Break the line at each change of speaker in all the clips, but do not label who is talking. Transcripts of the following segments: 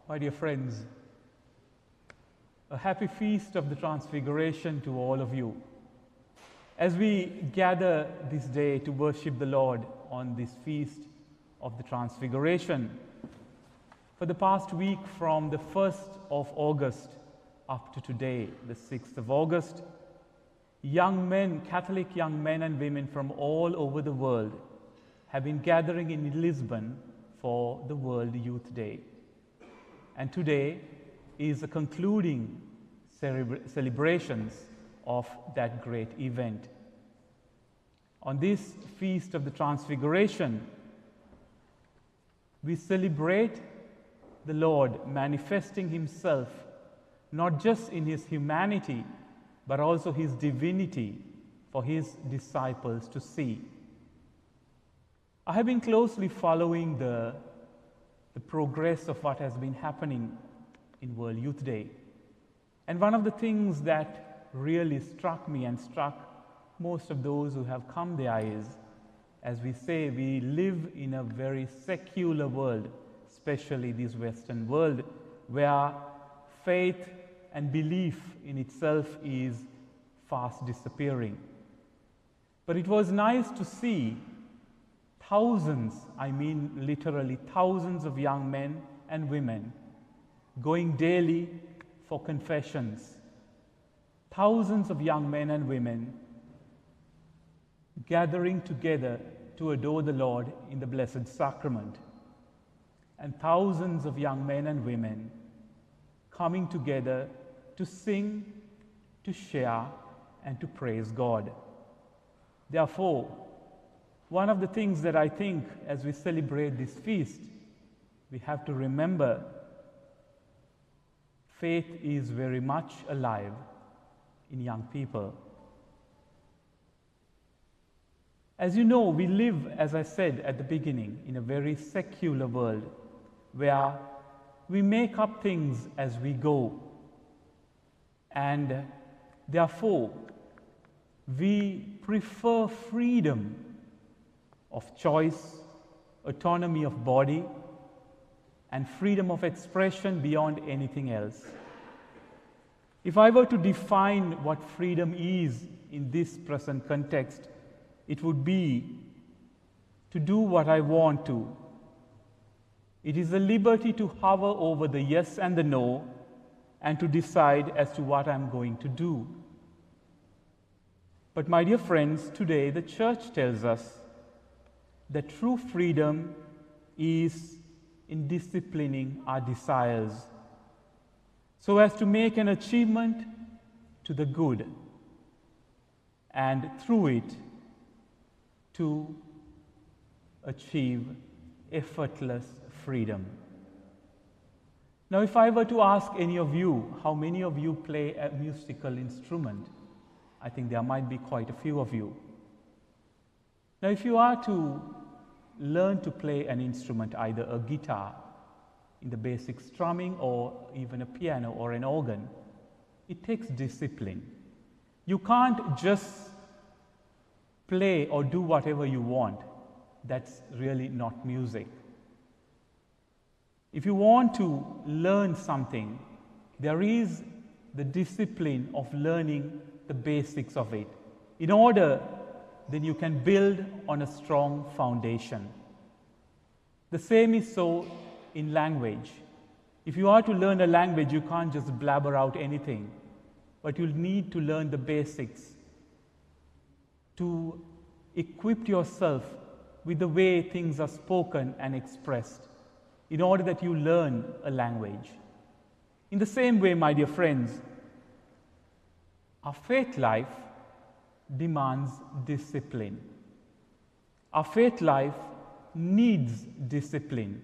My dear friends, a happy feast of the Transfiguration to all of you. As we gather this day to worship the Lord on this feast of the Transfiguration, for the past week from the 1st of August up to today, the 6th of August, young men, Catholic young men and women from all over the world have been gathering in Lisbon for the World Youth Day. And today is the concluding celebrations of that great event. On this feast of the Transfiguration, we celebrate the Lord manifesting himself not just in his humanity, but also his divinity for his disciples to see. I have been closely following the progress of what has been happening in World Youth Day. And one of the things that really struck me and struck most of those who have come there is, as we say, we live in a very secular world, especially this Western world, where faith and belief in itself is fast disappearing. But it was nice to see thousands, I mean literally thousands of young men and women going daily for confessions. Thousands of young men and women gathering together to adore the Lord in the Blessed Sacrament. And thousands of young men and women coming together to sing, to share, and to praise God. Therefore, one of the things that I think as we celebrate this feast, we have to remember faith is very much alive in young people. As you know, we live, as I said at the beginning, in a very secular world where we make up things as we go. And therefore, we prefer freedom of choice, autonomy of body, and freedom of expression beyond anything else. If I were to define what freedom is in this present context, it would be to do what I want to. It is the liberty to hover over the yes and the no and to decide as to what I'm going to do. But my dear friends, today the Church tells us that true freedom is in disciplining our desires so as to make an achievement to the good and through it to achieve effortless freedom. Now, if I were to ask any of you, how many of you play a musical instrument? I think there might be quite a few of you. Now, if you are to learn to play an instrument, either a guitar in the basic strumming or even a piano or an organ, it takes discipline. You can't just play or do whatever you want. That's really not music. If you want to learn something, there is the discipline of learning the basics of it. In order, then you can build on a strong foundation. The same is so in language. If you are to learn a language, you can't just blabber out anything, but you'll need to learn the basics to equip yourself with the way things are spoken and expressed in order that you learn a language. In the same way, my dear friends, our faith life demands discipline. Our faith life needs discipline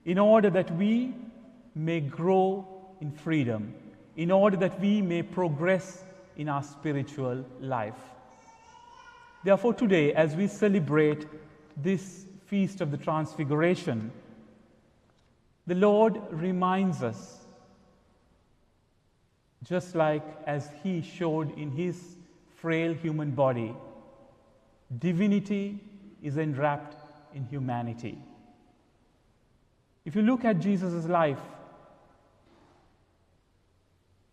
in order that we may grow in freedom, in order that we may progress in our spiritual life. Therefore, today, as we celebrate this feast of the Transfiguration, the Lord reminds us, just like as he showed in his frail human body, divinity is enwrapped in humanity. If you look at Jesus' life,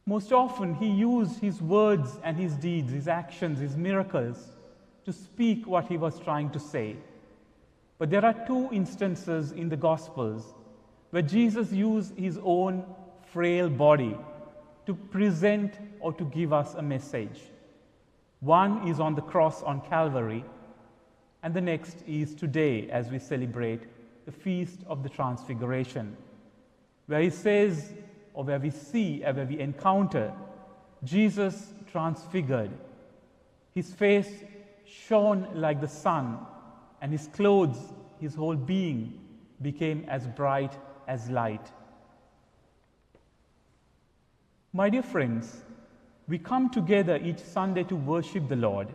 Most often, he used his words and his deeds, his actions, his miracles to speak what he was trying to say. But there are two instances in the Gospels where Jesus used his own frail body to present or to give us a message. One is on the cross on Calvary, and the next is today as we celebrate the Feast of the Transfiguration, where he says, or where we see, or where we encounter Jesus transfigured. His face shone like the sun, and his clothes, his whole being, became as bright as light. My dear friends, we come together each Sunday to worship the Lord,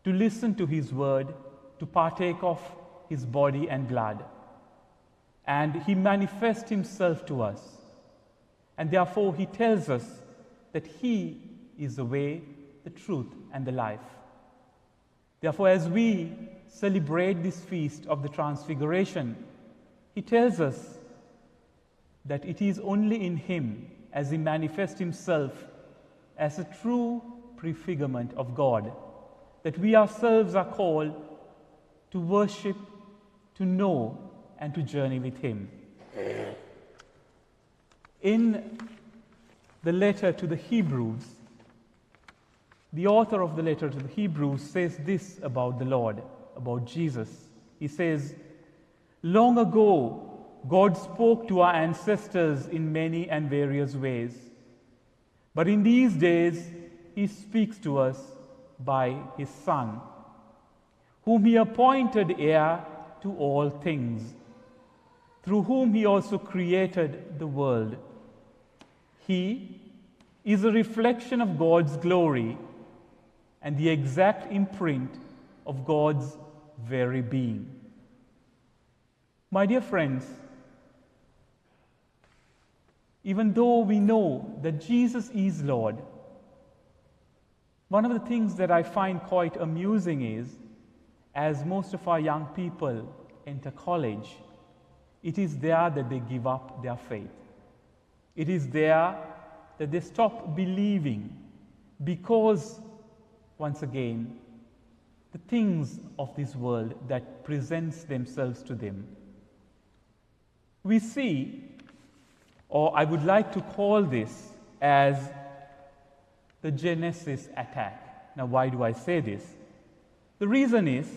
to listen to his word, to partake of his body and blood. And he manifests himself to us. And therefore he tells us that he is the way, the truth, and the life. Therefore, as we celebrate this feast of the Transfiguration, he tells us that it is only in him, as he manifests himself as a true prefigurement of God, that we ourselves are called to worship, to know, and to journey with him. In the letter to the Hebrews, the author of the letter to the Hebrews says this about the Lord, about Jesus. He says, "Long ago, God spoke to our ancestors in many and various ways. But in these days, he speaks to us by his Son, whom he appointed heir to all things, through whom he also created the world. He is a reflection of God's glory and the exact imprint of God's very being." My dear friends, even though we know that Jesus is Lord, one of the things that I find quite amusing is, as most of our young people enter college, it is there that they give up their faith. It is there that they stop believing because, once again, the things of this world that presents themselves to them. We see, or I would like to call this as the Genesis attack. Now, why do I say this? The reason is,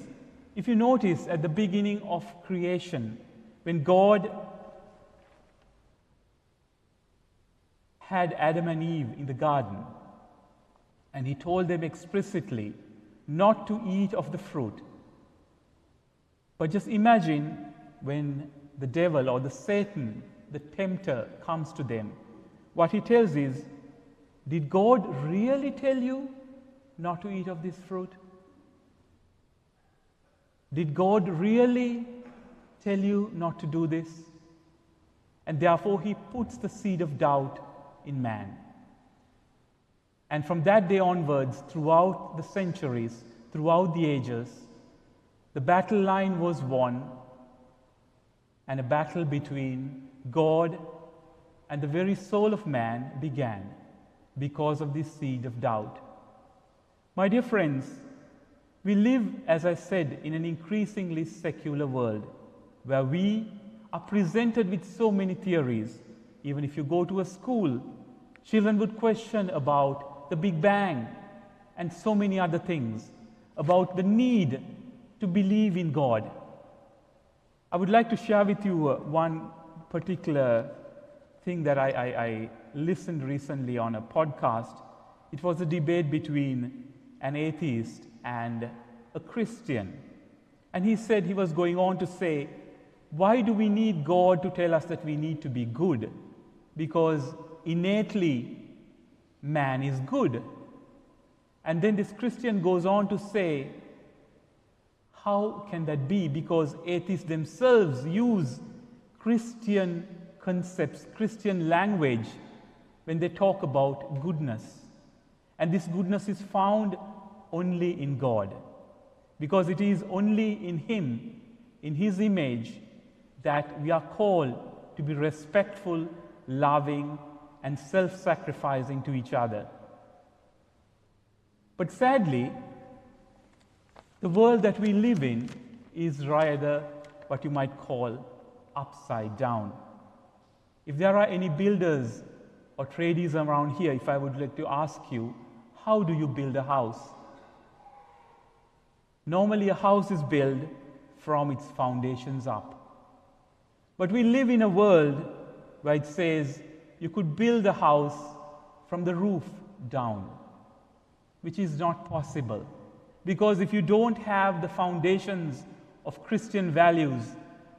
if you notice at the beginning of creation, when God had Adam and Eve in the garden, and he told them explicitly not to eat of the fruit. But just imagine when the devil or the Satan, the tempter, comes to them. What he tells is, did God really tell you not to eat of this fruit? Did God really tell you not to do this? And therefore he puts the seed of doubt in man. And from that day onwards, throughout the centuries, throughout the ages, the battle line was won, and a battle between God and the very soul of man began because of this seed of doubt. My dear friends, we live, as I said, in an increasingly secular world where we are presented with so many theories. Even if you go to a school, children would question about the Big Bang and so many other things, about the need to believe in God. I would like to share with you one particular thing that I listened recently on a podcast. It was a debate between an atheist and a Christian. And he said, he was going on to say, why do we need God to tell us that we need to be good? Because innately, man is good. And then this Christian goes on to say, how can that be? Because atheists themselves use Christian concepts, Christian language, when they talk about goodness. And this goodness is found only in God. Because it is only in Him, in His image, that we are called to be respectful, loving, and self-sacrificing to each other. But sadly, the world that we live in is rather what you might call upside down. If there are any builders or tradies around here, if I would like to ask you, how do you build a house? Normally a house is built from its foundations up. But we live in a world where it says you could build a house from the roof down, which is not possible. Because if you don't have the foundations of Christian values,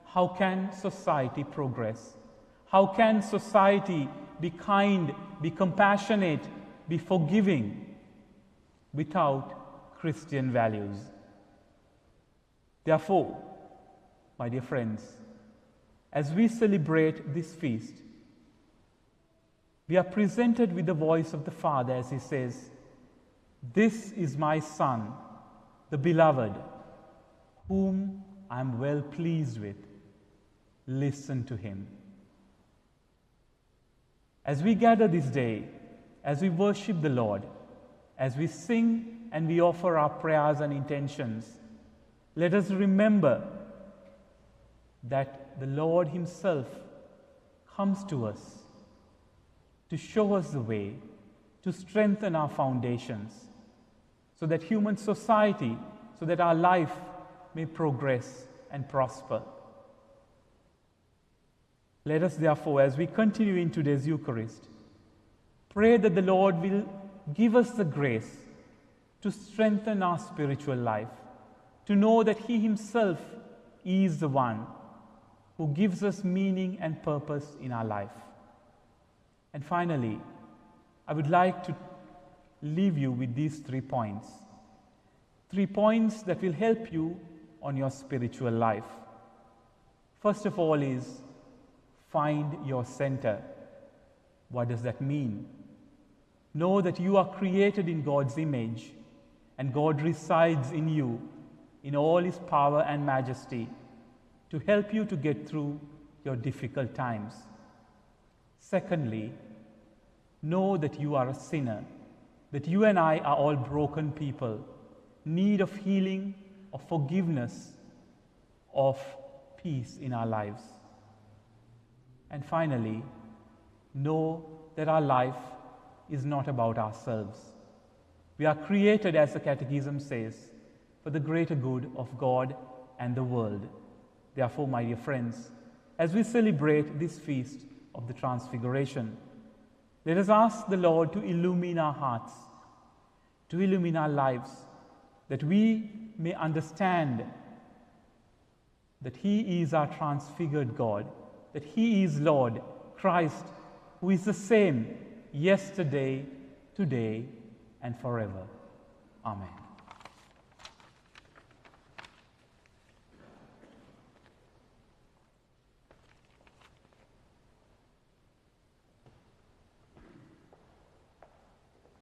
how can society progress? How can society be kind, be compassionate, be forgiving without Christian values? Therefore, my dear friends, as we celebrate this feast, we are presented with the voice of the Father as he says, "This is my Son, the beloved, whom I am well pleased with. Listen to him." As we gather this day, as we worship the Lord, as we sing and we offer our prayers and intentions, let us remember that the Lord himself comes to us to show us the way, to strengthen our foundations, so that human society, so that our life may progress and prosper. Let us therefore, as we continue in today's Eucharist, pray that the Lord will give us the grace to strengthen our spiritual life, to know that he himself is the one who gives us meaning and purpose in our life. And finally, I would like to leave you with these 3 points. 3 points that will help you on your spiritual life. First of all is find your center. What does that mean? Know that you are created in God's image and God resides in you in all his power and majesty to help you to get through your difficult times. Secondly, know that you are a sinner, that you and I are all broken people, need of healing, of forgiveness, of peace in our lives. And finally, know that our life is not about ourselves. We are created, as the Catechism says, for the greater good of God and the world. Therefore, my dear friends, as we celebrate this feast of the Transfiguration, let us ask the Lord to illumine our hearts, to illumine our lives, that we may understand that he is our transfigured God, that he is Lord, Christ, who is the same yesterday, today, and forever. Amen.